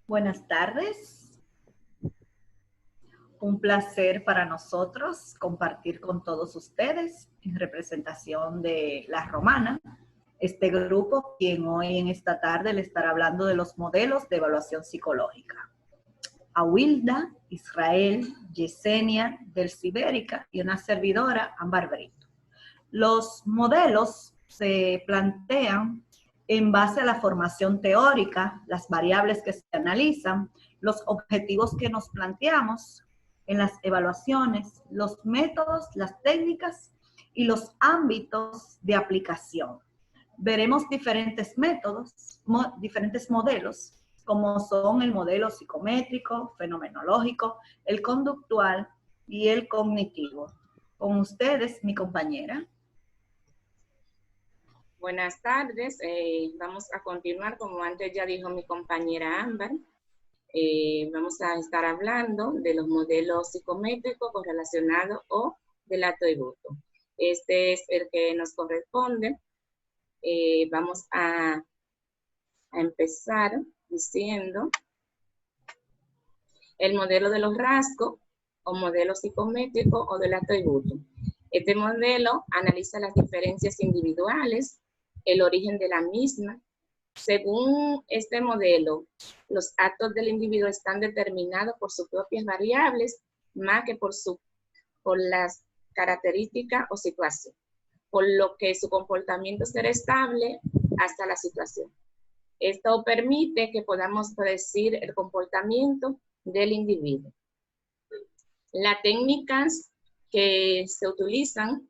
Buenas tardes. Un placer para nosotros compartir con todos ustedes en representación de La Romana, este grupo quien hoy en esta tarde le estará hablando de los modelos de evaluación psicológica. Awilda, Israel, Yesenia, Delcibérica y una servidora, Ámbar Brito. Los modelos se plantean en base a la formación teórica, las variables que se analizan, los objetivos que nos planteamos en las evaluaciones, los métodos, las técnicas y los ámbitos de aplicación. Veremos diferentes métodos, diferentes modelos, como son el modelo psicométrico, fenomenológico, el conductual y el cognitivo. Con ustedes, mi compañera. Buenas tardes, vamos a continuar, como antes ya dijo mi compañera Ámbar. Vamos a estar hablando de los modelos psicométricos correlacionados o del atributo. Este es el que nos corresponde. Vamos a empezar diciendo el modelo de los rasgos o modelo psicométrico o del atributo. Este modelo analiza las diferencias individuales, el origen de la misma. Según este modelo, los actos del individuo están determinados por sus propias variables más que por las características o situación, por lo que su comportamiento será estable hasta la situación. Esto permite que podamos predecir el comportamiento del individuo. Las técnicas que se utilizan,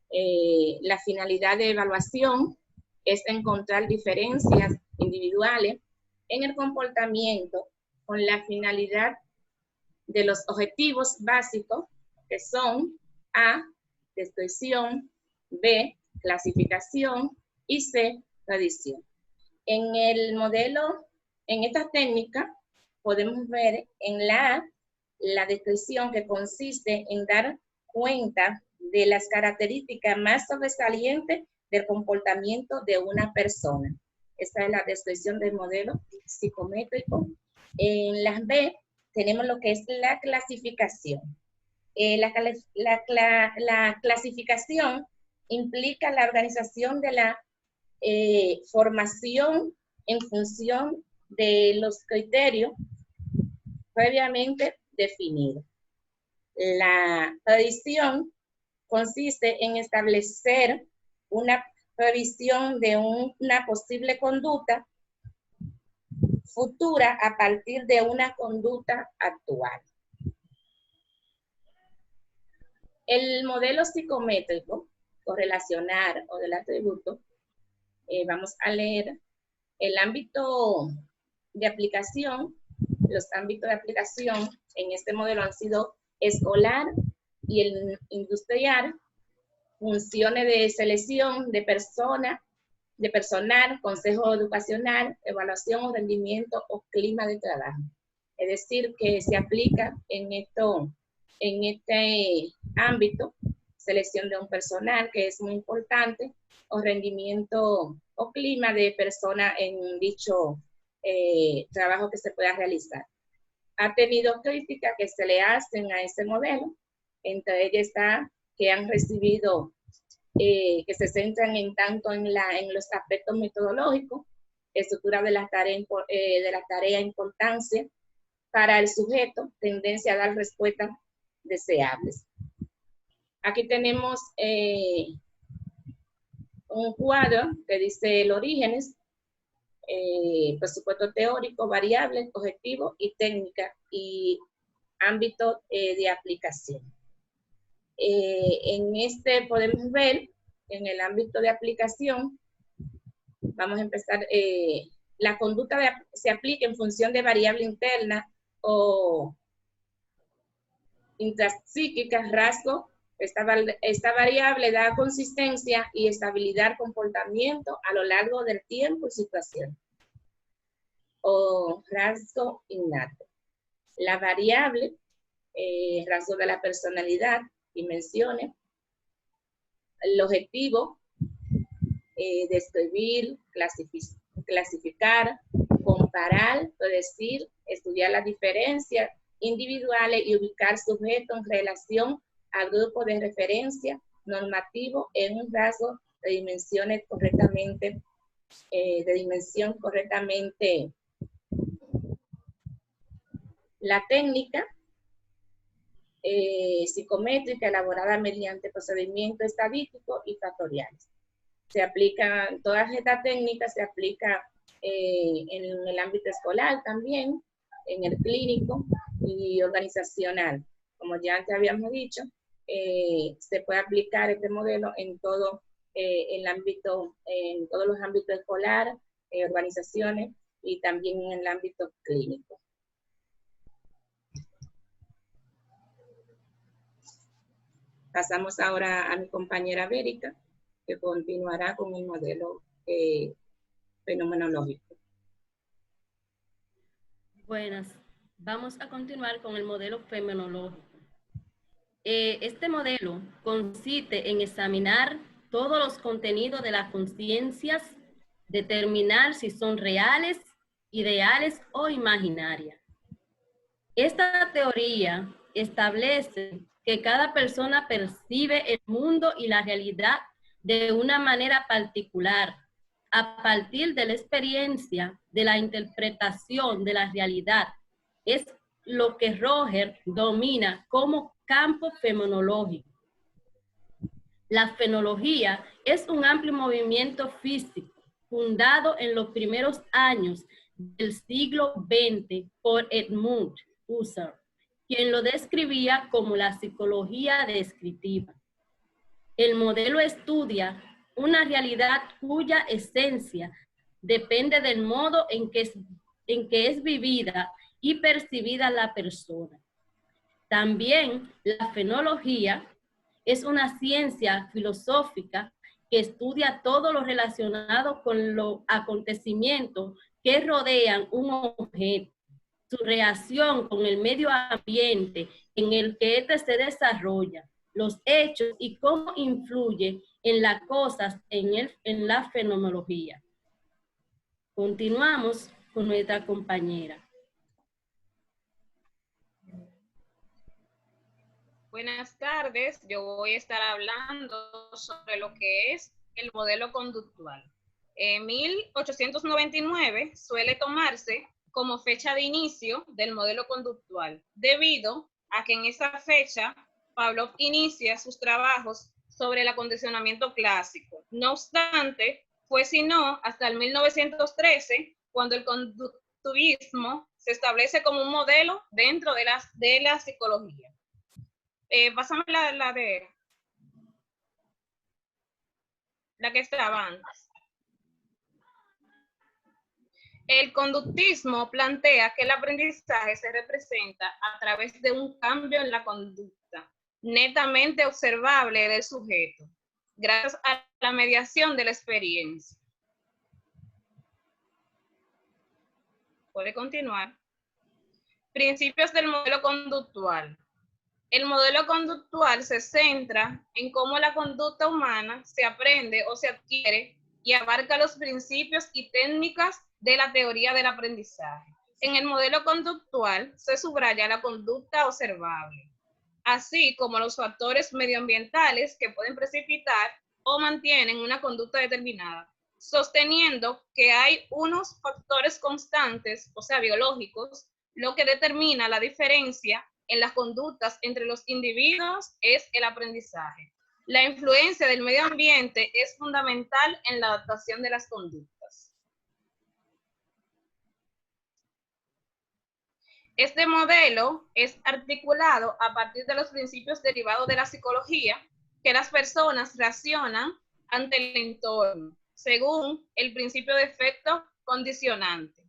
la finalidad de evaluación es encontrar diferencias individuales en el comportamiento con la finalidad de los objetivos básicos que son A, descripción, B, clasificación y C, predicción. En el modelo, en esta técnica, podemos ver en la descripción que consiste en dar cuenta de las características más sobresalientes del comportamiento de una persona. Esta es la descripción del modelo psicométrico. En las B tenemos lo que es la clasificación. La clasificación implica la organización de la formación en función de los criterios previamente definidos. La predicción consiste en establecer una previsión de una posible conducta futura a partir de una conducta actual. El modelo psicométrico correlacional o del atributo, vamos a leer el ámbito de aplicación. Los ámbitos de aplicación en este modelo han sido escolar y el industrial, funciones de selección de personal, consejo educacional, evaluación o rendimiento o clima de trabajo. Es decir, que se aplica en este ámbito, selección de un personal, que es muy importante, o rendimiento o clima de persona en dicho trabajo que se pueda realizar. Ha tenido críticas que se le hacen a este modelo, entre ellas está que han recibido, que se centran tanto en los aspectos metodológicos, estructura de la tarea, importancia para el sujeto, tendencia a dar respuestas deseables. Aquí tenemos un cuadro que dice el orígenes, presupuesto teórico, variables, objetivos y técnica y ámbito de aplicación. En este podemos ver, en el ámbito de aplicación, vamos a empezar, la conducta se aplica en función de variable interna o intrapsíquica, rasgo. Esta variable da consistencia y estabilidad al comportamiento a lo largo del tiempo y situación. O rasgo innato. La variable rasgos de la personalidad, dimensiones, el objetivo, describir, clasificar, comparar, predecir, estudiar las diferencias individuales y ubicar sujetos en relación al grupo de referencia normativo en un rasgo de dimensiones correctamente, la técnica psicométrica elaborada mediante procedimientos estadísticos y factoriales. Se aplica, todas estas técnicas se aplica en el ámbito escolar también, en el clínico y organizacional. Como ya antes habíamos dicho, se puede aplicar este modelo en todo el ámbito, en todos los ámbitos escolar, organizaciones y también en el ámbito clínico. Pasamos ahora a mi compañera Bérica, que continuará con el modelo fenomenológico. Buenas, vamos a continuar con el modelo fenomenológico. Este modelo consiste en examinar todos los contenidos de las conciencias, determinar si son reales, ideales o imaginarias. Esta teoría establece que cada persona percibe el mundo y la realidad de una manera particular, a partir de la experiencia de la interpretación de la realidad. Es lo que Roger domina como campo fenomenológico. La fenología es un amplio movimiento físico fundado en los primeros años del siglo XX por Edmund Husserl, quien lo describía como la psicología descriptiva. El modelo estudia una realidad cuya esencia depende del modo en que es vivida y percibida la persona. También la fenología es una ciencia filosófica que estudia todo lo relacionado con los acontecimientos que rodean un objeto, su reacción con el medio ambiente en el que éste se desarrolla, los hechos y cómo influye en las cosas en la fenomenología. Continuamos con nuestra compañera. Buenas tardes, yo voy a estar hablando sobre lo que es el modelo conductual. En 1899 suele tomarse como fecha de inicio del modelo conductual, debido a que en esa fecha Pavlov inicia sus trabajos sobre el acondicionamiento clásico. No obstante, fue sino hasta el 1913 cuando el conductivismo se establece como un modelo dentro de la psicología. Pásame la que estaba antes. El conductismo plantea que el aprendizaje se representa a través de un cambio en la conducta netamente observable del sujeto, gracias a la mediación de la experiencia. Puede continuar. Principios del modelo conductual. El modelo conductual se centra en cómo la conducta humana se aprende o se adquiere y abarca los principios y técnicas de la teoría del aprendizaje. En el modelo conductual se subraya la conducta observable, así como los factores medioambientales que pueden precipitar o mantienen una conducta determinada, sosteniendo que hay unos factores constantes, o sea, biológicos, lo que determina la diferencia en las conductas entre los individuos es el aprendizaje. La influencia del medio ambiente es fundamental en la adaptación de las conductas. Este modelo es articulado a partir de los principios derivados de la psicología, que las personas reaccionan ante el entorno, según el principio de efecto condicionante.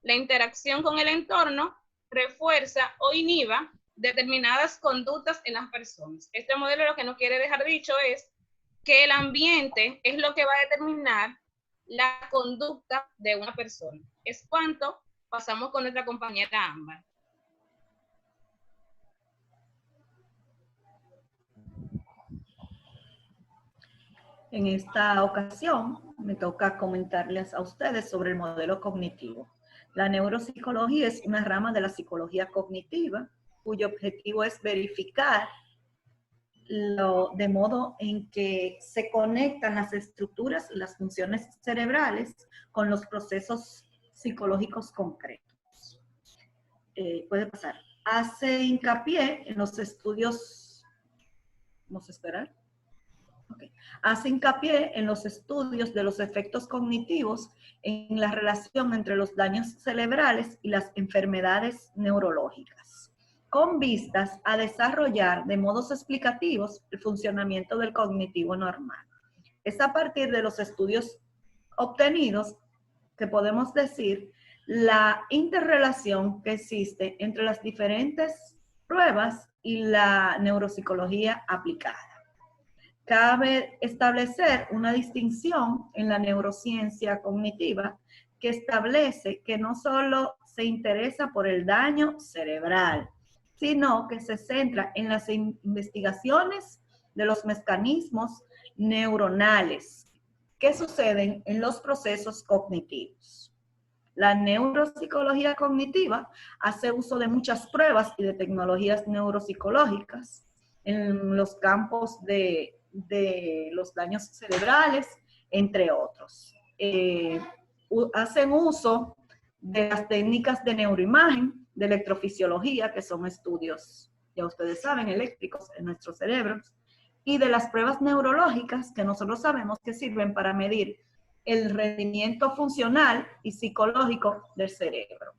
La interacción con el entorno refuerza o inhiba determinadas conductas en las personas. Este modelo lo que nos quiere dejar dicho es que el ambiente es lo que va a determinar la conducta de una persona. Es cuanto pasamos con nuestra compañera Ámbar. En esta ocasión me toca comentarles a ustedes sobre el modelo cognitivo. La neuropsicología es una rama de la psicología cognitiva cuyo objetivo es verificar de modo en que se conectan las estructuras y las funciones cerebrales con los procesos psicológicos concretos. Puede pasar. Hace hincapié en los estudios. Vamos a esperar. Okay. Hace hincapié en los estudios de los efectos cognitivos en la relación entre los daños cerebrales y las enfermedades neurológicas, con vistas a desarrollar de modos explicativos el funcionamiento del cognitivo normal. Es a partir de los estudios obtenidos que podemos decir la interrelación que existe entre las diferentes pruebas y la neuropsicología aplicada. Cabe establecer una distinción en la neurociencia cognitiva que establece que no solo se interesa por el daño cerebral, sino que se centra en las investigaciones de los mecanismos neuronales que suceden en los procesos cognitivos. La neuropsicología cognitiva hace uso de muchas pruebas y de tecnologías neuropsicológicas en los campos de los daños cerebrales, entre otros. Hacen uso de las técnicas de neuroimagen, de electrofisiología, que son estudios, ya ustedes saben, eléctricos en nuestros cerebros, y de las pruebas neurológicas que nosotros sabemos que sirven para medir el rendimiento funcional y psicológico del cerebro.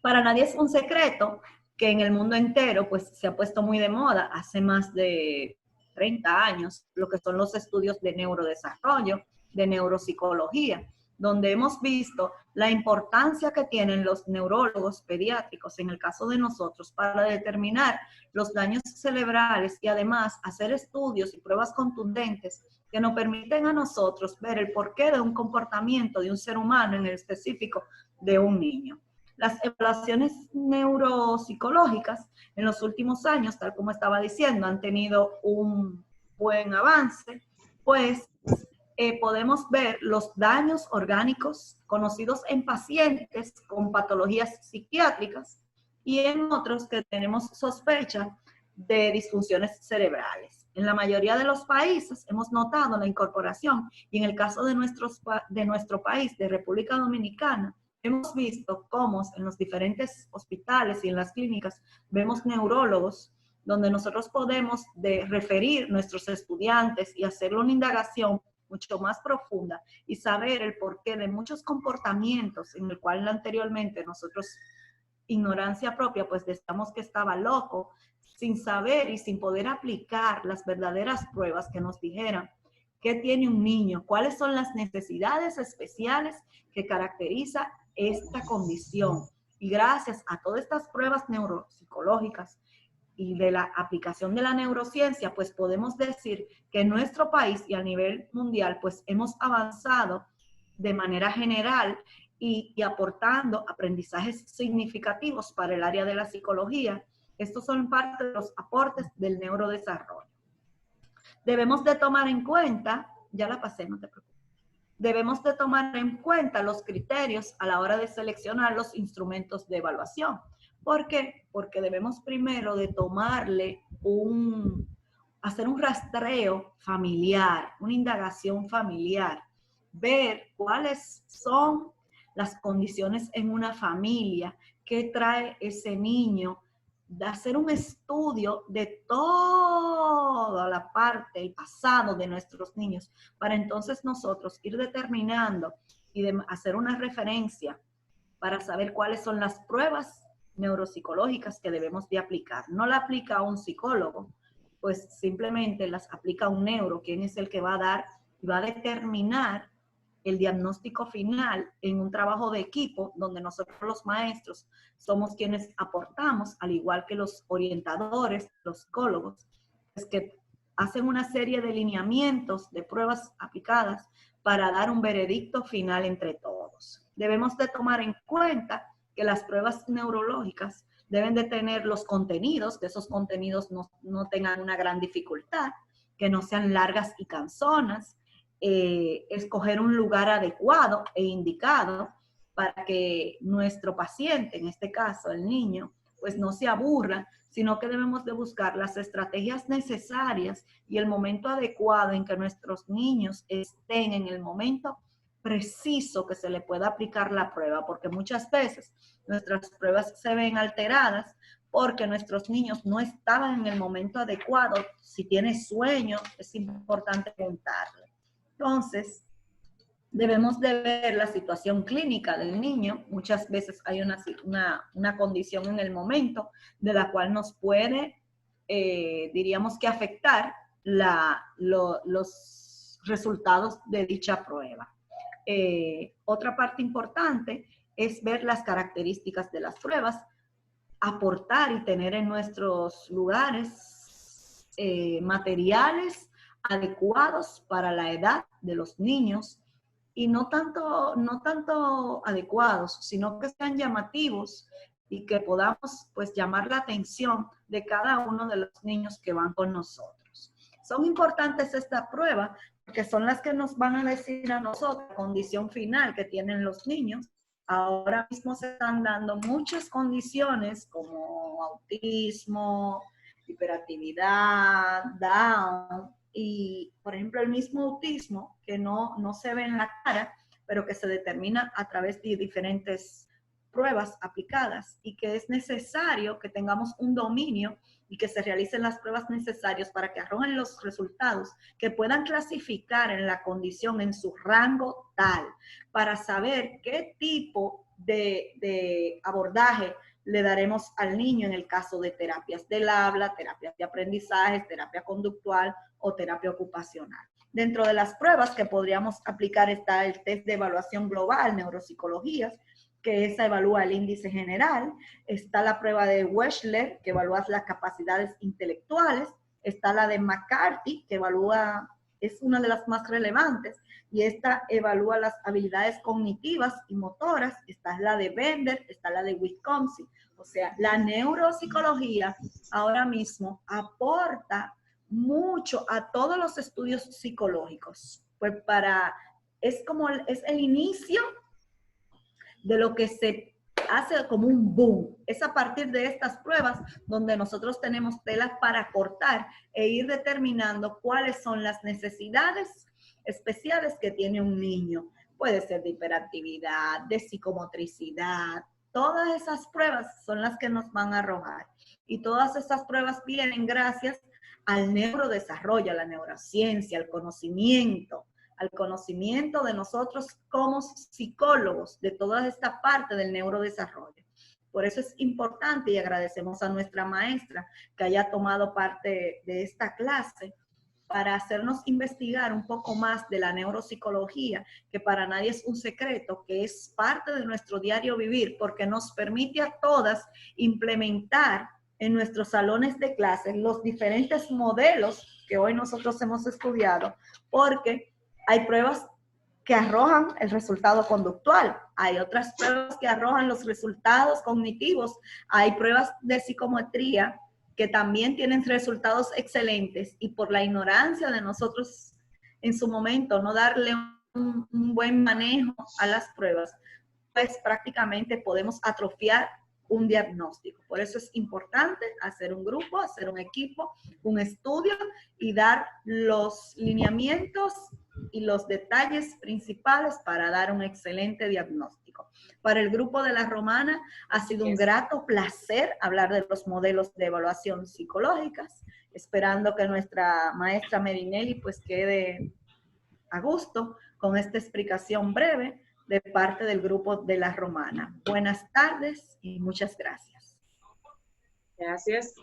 Para nadie es un secreto que en el mundo entero pues, se ha puesto muy de moda hace más de 30 años, lo que son los estudios de neurodesarrollo, de neuropsicología, donde hemos visto la importancia que tienen los neurólogos pediátricos, en el caso de nosotros, para determinar los daños cerebrales y además hacer estudios y pruebas contundentes que nos permiten a nosotros ver el porqué de un comportamiento de un ser humano, en el específico de un niño. Las evaluaciones neuropsicológicas en los últimos años, tal como estaba diciendo, han tenido un buen avance, pues podemos ver los daños orgánicos conocidos en pacientes con patologías psiquiátricas y en otros que tenemos sospecha de disfunciones cerebrales. En la mayoría de los países hemos notado la incorporación y en el caso de nuestro país, de República Dominicana, hemos visto cómo en los diferentes hospitales y en las clínicas vemos neurólogos donde nosotros podemos referir nuestros estudiantes y hacerle una indagación mucho más profunda y saber el porqué de muchos comportamientos en el cual anteriormente nosotros, ignorancia propia, pues decíamos que estaba loco, sin saber y sin poder aplicar las verdaderas pruebas que nos dijeran qué tiene un niño, cuáles son las necesidades especiales que caracteriza esta condición. Y gracias a todas estas pruebas neuropsicológicas y de la aplicación de la neurociencia, pues podemos decir que en nuestro país y a nivel mundial, pues hemos avanzado de manera general y aportando aprendizajes significativos para el área de la psicología. Estos son parte de los aportes del neurodesarrollo. Debemos de tomar en cuenta, ya la pasé, no te preocupes. Debemos de tomar en cuenta los criterios a la hora de seleccionar los instrumentos de evaluación. ¿Por qué? Porque debemos primero de hacer un rastreo familiar, una indagación familiar, ver cuáles son las condiciones en una familia, qué trae ese niño, de hacer un estudio de toda la parte, el pasado de nuestros niños, para entonces nosotros ir determinando y hacer una referencia para saber cuáles son las pruebas neuropsicológicas que debemos de aplicar. No la aplica un psicólogo, pues simplemente las aplica un neuro, quien es el que va a dar y va a determinar el diagnóstico final en un trabajo de equipo donde nosotros los maestros somos quienes aportamos, al igual que los orientadores, los psicólogos, es que hacen una serie de lineamientos de pruebas aplicadas para dar un veredicto final entre todos. Debemos de tomar en cuenta que las pruebas neurológicas deben de tener los contenidos, que esos contenidos no tengan una gran dificultad, que no sean largas y cansonas, escoger un lugar adecuado e indicado para que nuestro paciente, en este caso el niño, pues no se aburra, sino que debemos de buscar las estrategias necesarias y el momento adecuado en que nuestros niños estén en el momento preciso que se le pueda aplicar la prueba, porque muchas veces nuestras pruebas se ven alteradas porque nuestros niños no estaban en el momento adecuado. Si tiene sueño, es importante preguntarle. Entonces, debemos de ver la situación clínica del niño. Muchas veces hay una condición en el momento de la cual nos puede, diríamos que afectar los resultados de dicha prueba. Otra parte importante es ver las características de las pruebas, aportar y tener en nuestros lugares materiales adecuados para la edad de los niños, y no tanto adecuados, sino que sean llamativos y que podamos pues llamar la atención de cada uno de los niños que van con nosotros. Son importantes estas pruebas porque son las que nos van a decir a nosotros la condición final que tienen los niños. Ahora mismo se están dando muchas condiciones como autismo, hiperactividad, Down, y por ejemplo el mismo autismo que no se ve en la cara, pero que se determina a través de diferentes pruebas aplicadas, y que es necesario que tengamos un dominio y que se realicen las pruebas necesarias para que arrojen los resultados que puedan clasificar en la condición, en su rango tal, para saber qué tipo de abordaje le daremos al niño en el caso de terapias del habla, terapias de aprendizaje, terapia conductual o terapia ocupacional. Dentro de las pruebas que podríamos aplicar está el test de evaluación global, neuropsicologías, que esa evalúa el índice general. Está la prueba de Wechsler, que evalúa las capacidades intelectuales. Está la de McCarthy, que evalúa, es una de las más relevantes, y esta evalúa las habilidades cognitivas y motoras. Está la de Bender, está la de Wisconsin. O sea, la neuropsicología ahora mismo aporta mucho a todos los estudios psicológicos, pues es el inicio de lo que se hace como un boom. Es a partir de estas pruebas donde nosotros tenemos telas para cortar e ir determinando cuáles son las necesidades especiales que tiene un niño. Puede ser de hiperactividad, de psicomotricidad. Todas esas pruebas son las que nos van a arrojar. Y todas esas pruebas vienen gracias al neurodesarrollo, a la neurociencia, al conocimiento de nosotros como psicólogos, de toda esta parte del neurodesarrollo. Por eso es importante, y agradecemos a nuestra maestra que haya tomado parte de esta clase para hacernos investigar un poco más de la neuropsicología, que para nadie es un secreto, que es parte de nuestro diario vivir, porque nos permite a todas implementar en nuestros salones de clases los diferentes modelos que hoy nosotros hemos estudiado, porque hay pruebas que arrojan el resultado conductual, hay otras pruebas que arrojan los resultados cognitivos, hay pruebas de psicometría que también tienen resultados excelentes, y por la ignorancia de nosotros en su momento no darle un buen manejo a las pruebas, pues prácticamente podemos atrofiar un diagnóstico. Por eso es importante hacer un grupo, hacer un equipo, un estudio y dar los lineamientos y los detalles principales para dar un excelente diagnóstico. Para el grupo de la Romana ha sido un grato placer hablar de los modelos de evaluación psicológicas, esperando que nuestra maestra Merinelli pues quede a gusto con esta explicación breve de parte del grupo de la Romana. Buenas tardes y muchas gracias. Gracias.